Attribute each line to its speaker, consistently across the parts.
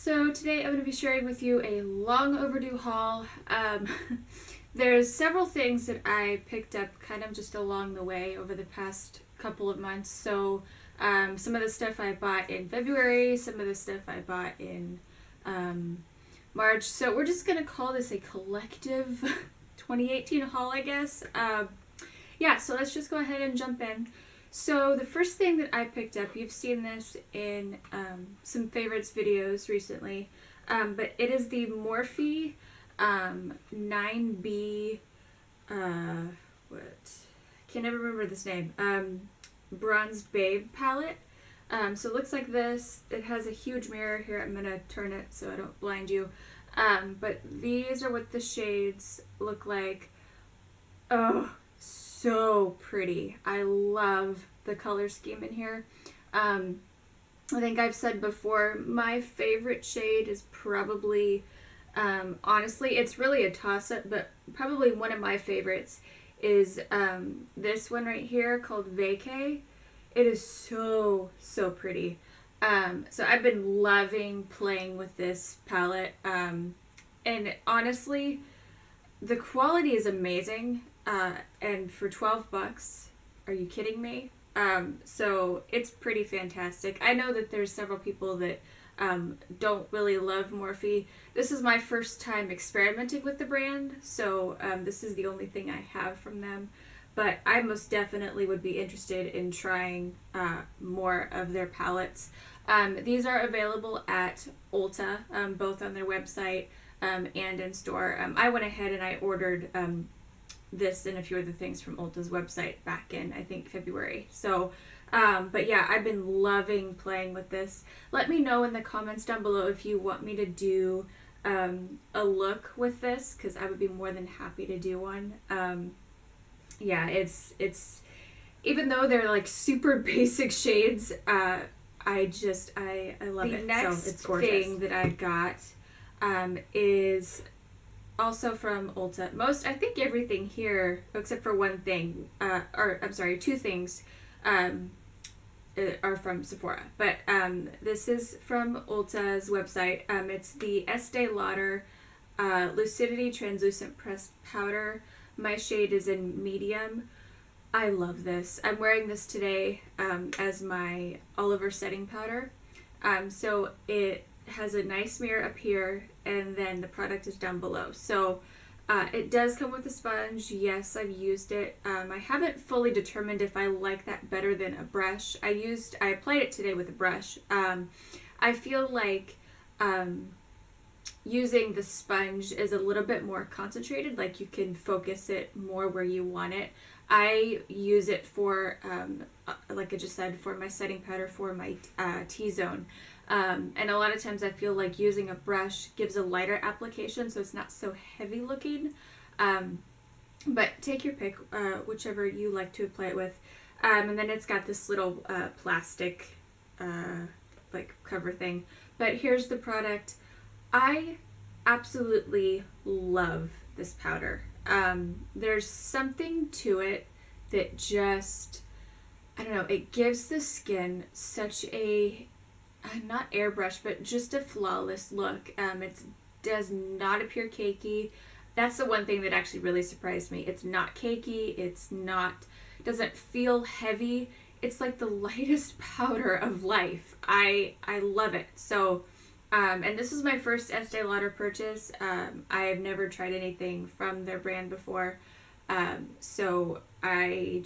Speaker 1: So today I'm going to be sharing with you a long overdue haul. There's several things that I picked up kind of just along the way over the past couple of months. So some of the stuff I bought in February, some of the stuff I bought in March. So we're just going to call this a collective 2018 haul, I guess. Yeah, so let's just go ahead and jump in. So the first thing that I picked up, you've seen this in some favorites videos recently, but it is the Morphe 9B, I can't ever remember this name, Bronzed Babe palette. So it looks like this. It has a huge mirror here. I'm going to turn it so I don't blind you. But these are what the shades look like. Oh, so pretty. I love the color scheme in here. I think I've said before, my favorite shade is probably, honestly, it's really a toss-up, but probably one of my favorites is this one right here called Vacay. It is so pretty. So I've been loving playing with this palette, and honestly, the quality is amazing. And for $12, are you kidding me? So it's pretty fantastic. I know that there's several people that don't really love Morphe. This is my first time experimenting with the brand, so this is the only thing I have from them. But I most definitely would be interested in trying more of their palettes. These are available at Ulta, both on their website and in store. I went ahead and I ordered this and a few other things from Ulta's website back in, I think, February. So, but yeah, I've been loving playing with this. Let me know in the comments down below if you want me to do a look with this, because I would be more than happy to do one. Yeah, it's even though they're like super basic shades, I love it. The next thing that I got is also from Ulta. I think everything here, except for one thing, two things, are from Sephora. But this is from Ulta's website. It's the Estee Lauder Lucidity Translucent Pressed Powder. My shade is in medium. I love this. I'm wearing this today as my all-over setting powder. So it has a nice mirror up here, and then the product is down below. So it does come with a sponge. Yes, I've used it. I haven't fully determined if I like that better than a brush. I applied it today with a brush. I feel like using the sponge is a little bit more concentrated, like you can focus it more where you want it. I use it for, like I just said, for my setting powder for my T-zone. And a lot of times I feel like using a brush gives a lighter application, so it's not so heavy looking. But take your pick, whichever you like to apply it with. And then it's got this little plastic like cover thing. But here's the product. I absolutely love this powder. There's something to it that just, I don't know, it gives the skin such a, not airbrush, but just a flawless look. It does not appear cakey. That's the one thing that actually really surprised me. It's not cakey. Doesn't feel heavy. It's like the lightest powder of life. I love it. So, and this is my first Estee Lauder purchase. I have never tried anything from their brand before. So I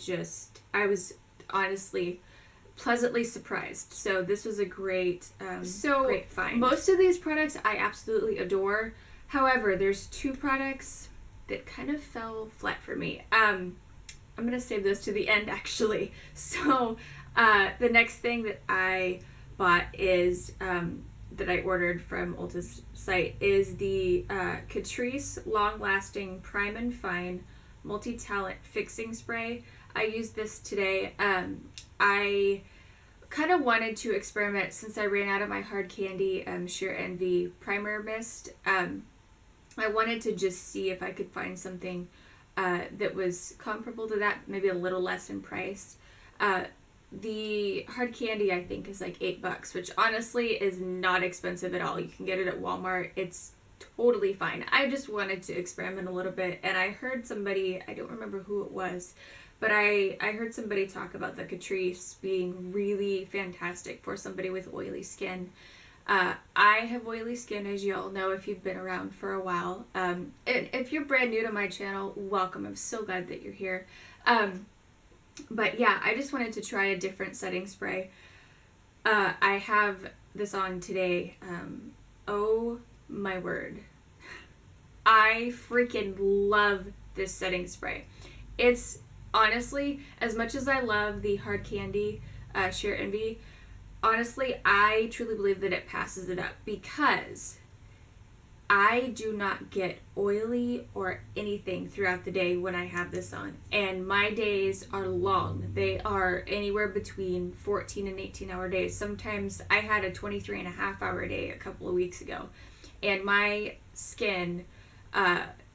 Speaker 1: was honestly pleasantly surprised. So this was a great find. Most of these products I absolutely adore. However, there's two products that kind of fell flat for me. I'm going to save those to the end, actually. So the next thing that I bought is, that I ordered from Ulta's site, is the Catrice Long Lasting Prime and Fine Multi-Talent Fixing Spray. I used this today. I kind of wanted to experiment since I ran out of my Hard Candy Sheer Envy Primer Mist. I wanted to just see if I could find something that was comparable to that, maybe a little less in price. the hard candy, I think, is like $8, which honestly is not expensive at all. You can get it at Walmart. It's totally fine. I just wanted to experiment a little bit, and I heard somebody, I don't remember who it was, but I heard somebody talk about the Catrice being really fantastic for somebody with oily skin. I have oily skin, as you all know if you've been around for a while. And if you're brand new to my channel, welcome. I'm so glad that you're here. But yeah, I just wanted to try a different setting spray. I have this on today. Oh my word. I freaking love this setting spray. It's honestly, as much as I love the hard candy Sheer Envy, honestly, I truly believe that it passes it up because I do not get oily or anything throughout the day when I have this on. And my days are long. They are anywhere between 14 and 18-hour days. Sometimes I had a 23-and-a-half-hour day a couple of weeks ago. And my skin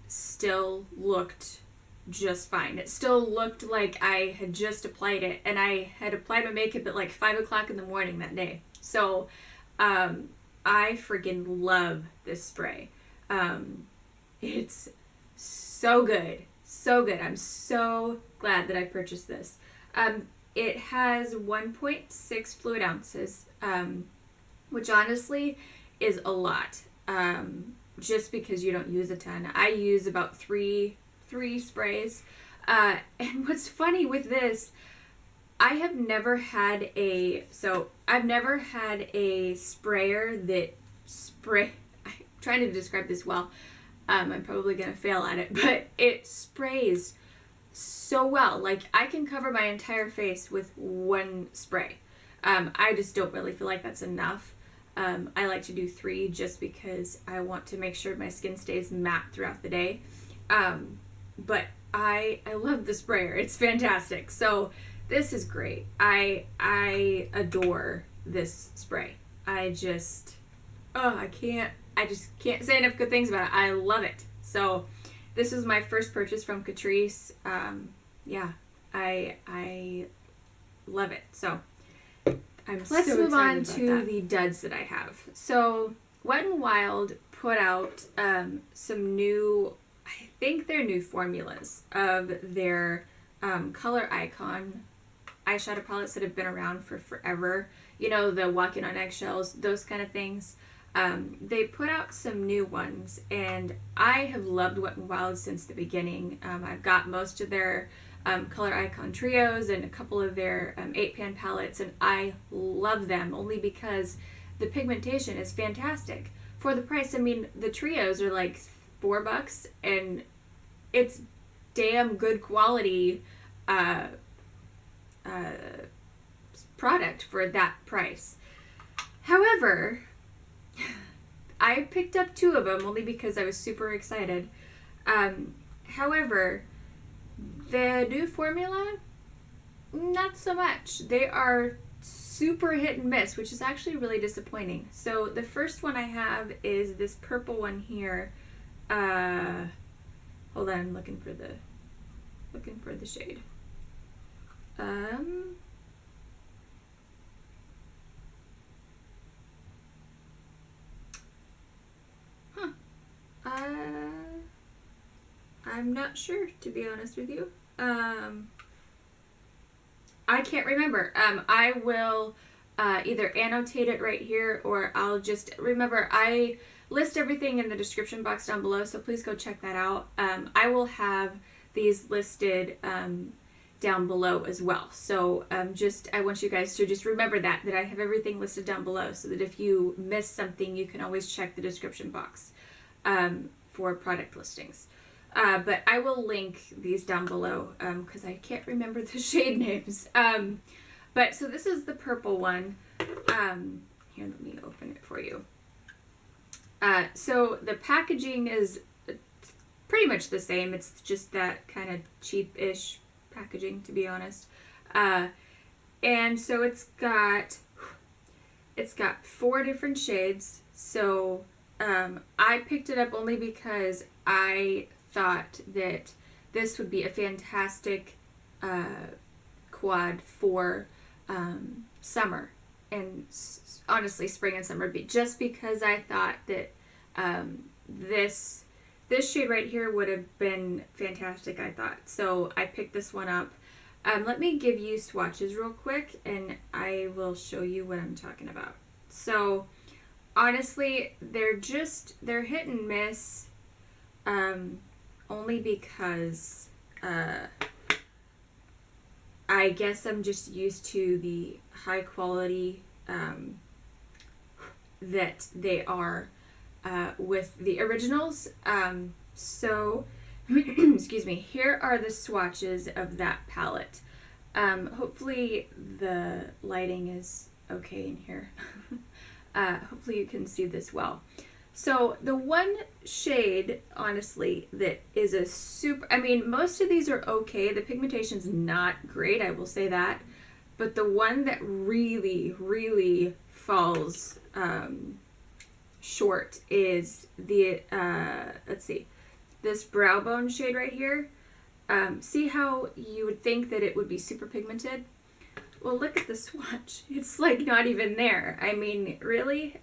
Speaker 1: still looked just fine. It still looked like I had just applied it. And I had applied my makeup at like 5 o'clock in the morning that day. So, I freaking love this spray. It's so good. So good. I'm so glad that I purchased this. It has 1.6 fluid ounces, which honestly is a lot. Just because you don't use a ton. I use about three sprays. And what's funny with this, I've never had a sprayer that I'm trying to describe this well. I'm probably going to fail at it, but it sprays so well. Like, I can cover my entire face with one spray. I just don't really feel like that's enough. I like to do 3 just because I want to make sure my skin stays matte throughout the day. But I love the sprayer. It's fantastic. So this is great. I adore this spray. I just can't say enough good things about it. I love it. So this was my first purchase from Catrice. Yeah, I love it. So let's move on to the duds that I have. So Wet n Wild put out some new, I think they're new formulas of their Color Icon eyeshadow palettes that have been around for forever. You know, the walking on eggshells, those kind of things. They put out some new ones, and I have loved Wet n Wild since the beginning. I've got most of their Color Icon trios and a couple of their 8-pan palettes, and I love them only because the pigmentation is fantastic for the price. I mean, the trios are like $4, and it's damn good quality product for that price. However, I picked up 2 of them only because I was super excited. However, the new formula, not so much. They are super hit and miss, which is actually really disappointing. So the first one I have is this purple one here. Hold on, I'm looking for the shade. I'm not sure, to be honest with you. I can't remember. I will either annotate it right here, or I'll just remember. I list everything in the description box down below, so please go check that out. I will have these listed down below as well. So I want you guys to just remember that I have everything listed down below, so that if you miss something, you can always check the description box for product listings. But I will link these down below because I can't remember the shade names. But so this is the purple one. Here, let me open it for you. So the packaging is pretty much the same. It's just that kind of cheap-ish packaging, to be honest. And so it's got 4 different shades. So I picked it up only because I thought that this would be a fantastic quad for summer, and honestly spring and summer, just because I thought that this shade right here would have been fantastic, I thought. So I picked this one up. Let me give you swatches real quick, and I will show you what I'm talking about. So honestly, they're hit and miss, only because I guess I'm just used to the high quality that they are with the originals. So, excuse me, here are the swatches of that palette. Hopefully the lighting is okay in here. Hopefully you can see this well. So the one shade, honestly, that is a super, I mean, most of these are okay. The pigmentation's not great, I will say that. But the one that really, really falls short is the, let's see, this brow bone shade right here. See how you would think that it would be super pigmented? Well, look at the swatch. It's like not even there. I mean, really?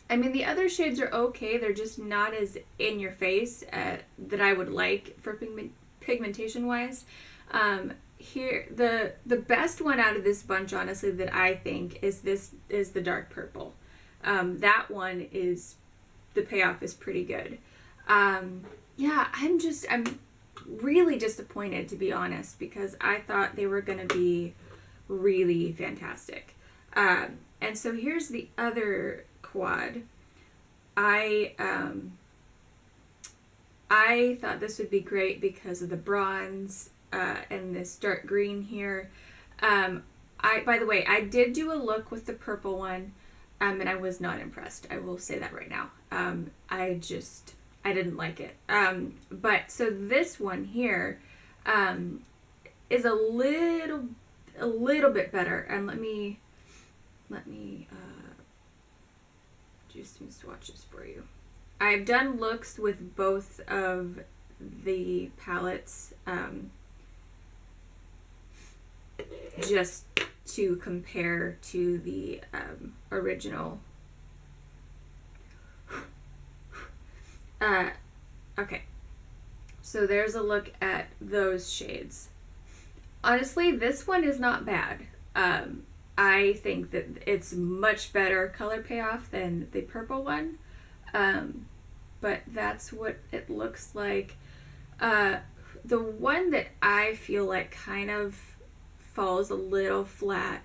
Speaker 1: I mean, the other shades are okay. They're just not as in your face that I would like for pigmentation wise. Here, the best one out of this bunch, honestly, that I think is the dark purple. That one is, the payoff is pretty good. Yeah, I'm really disappointed, to be honest, because I thought they were going to be really fantastic. And so here's the other quad. I thought this would be great because of the bronze and this dark green here. By the way, I did do a look with the purple one, and I was not impressed. I will say that right now. I didn't like it. But so this one here is a little bit better. And let me do some swatches for you. I've done looks with both of the palettes just to compare to the original. Okay, so there's a look at those shades. Honestly, this one is not bad. I think that it's much better color payoff than the purple one, but that's what it looks like. The one that I feel like kind of falls a little flat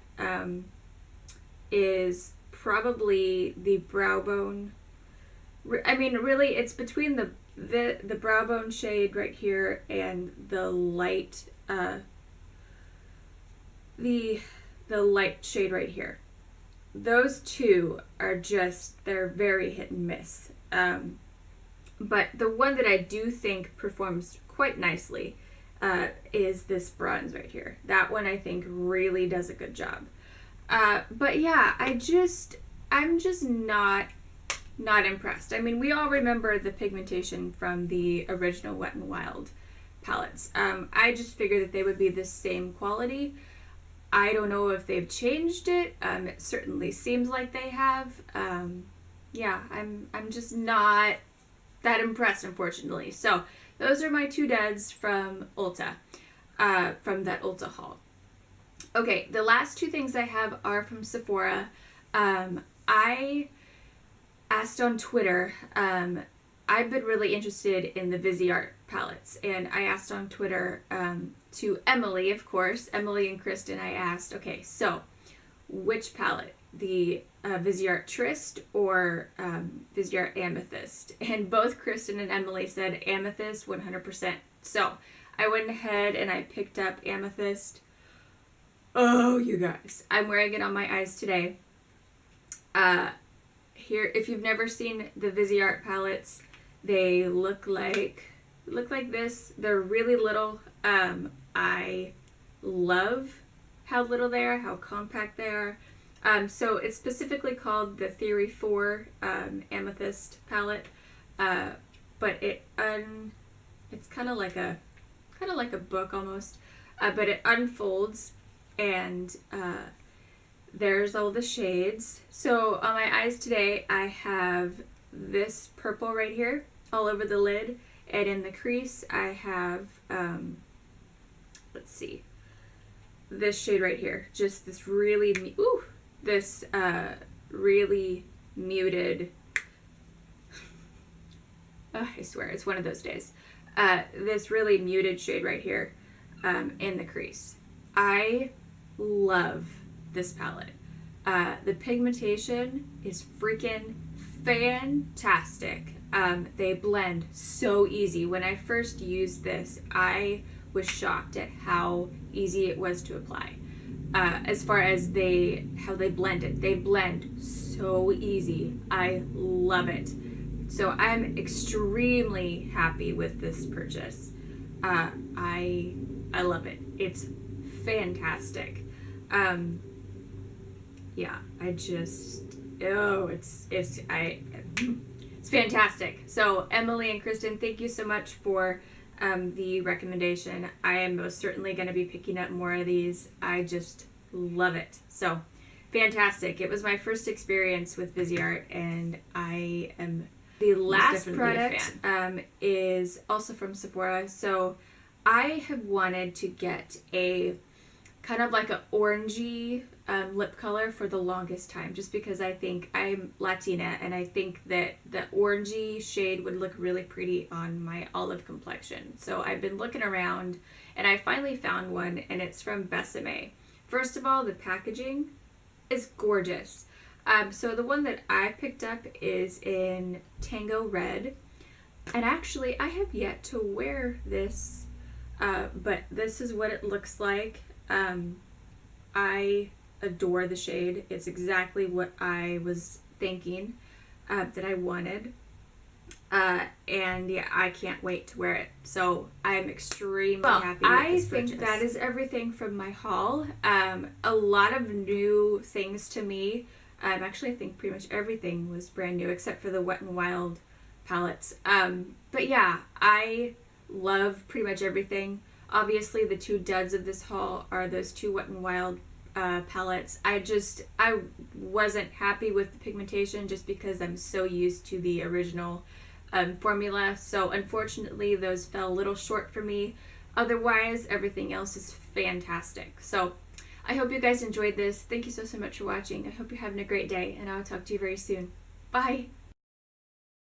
Speaker 1: is probably the brow bone. I mean, really, it's between the brow bone shade right here and the light the light shade right here. Those two are just, they're very hit and miss. But the one that I do think performs quite nicely is this bronze right here. That one I think really does a good job. But yeah, I'm just not impressed. I mean, we all remember the pigmentation from the original Wet n Wild palettes. I just figured that they would be the same quality. I don't know if they've changed it. It certainly seems like they have. Yeah, I'm just not that impressed, unfortunately. So those are my two duds from Ulta, from that Ulta haul. Okay, the last two things I have are from Sephora. I asked on Twitter, I've been really interested in the Viseart palettes, and I asked on Twitter to Emily, of course, Emily and Kristen. I asked, okay, so which palette, the Viseart Tryst or Viseart Amethyst? And both Kristen and Emily said Amethyst 100%. So I went ahead and I picked up Amethyst. Oh, you guys, I'm wearing it on my eyes today. Here, if you've never seen the Viseart palettes, they look like this. They're really little. I love how little they are, how compact they are. So it's specifically called the Theory 4 Amethyst palette, but it's kind of like a book almost, but it unfolds and there's all the shades. So on my eyes today, I have this purple right here all over the lid, and in the crease I have let's see, this shade right here, just this really really muted, oh, I swear it's one of those days, this really muted shade right here in the crease. I love this palette. The pigmentation is freaking fantastic. They blend so easy. When I first used this, I was shocked at how easy it was to apply. As far as how they blend it. They blend so easy. I love it. So I'm extremely happy with this purchase. I love it. It's fantastic. Yeah, it's fantastic. So Emily and Kristen, thank you so much for the recommendation. I am most certainly going to be picking up more of these. I just love it. So fantastic. It was my first experience with Viseart, and I am the last product is also from Sephora. So I have wanted to get a kind of like an orangey lip color for the longest time, just because I think I'm Latina and I think that the orangey shade would look really pretty on my olive complexion. So I've been looking around and I finally found one, and it's from Besame. First of all, the packaging is gorgeous. So the one that I picked up is in Tango Red, and actually I have yet to wear this, but this is what it looks like. I adore the shade. It's exactly what I was thinking that I wanted. And yeah, I can't wait to wear it. So I'm extremely happy with this purchase. I think that is everything from my haul. A lot of new things to me. Actually, I think pretty much everything was brand new except for the Wet n Wild palettes. But yeah, I love pretty much everything. Obviously, the two duds of this haul are those two Wet n Wild palettes. I wasn't happy with the pigmentation just because I'm so used to the original formula. So unfortunately, those fell a little short for me. Otherwise, everything else is fantastic. So I hope you guys enjoyed this. Thank you so much for watching. I hope you're having a great day, and I'll talk to you very soon. Bye!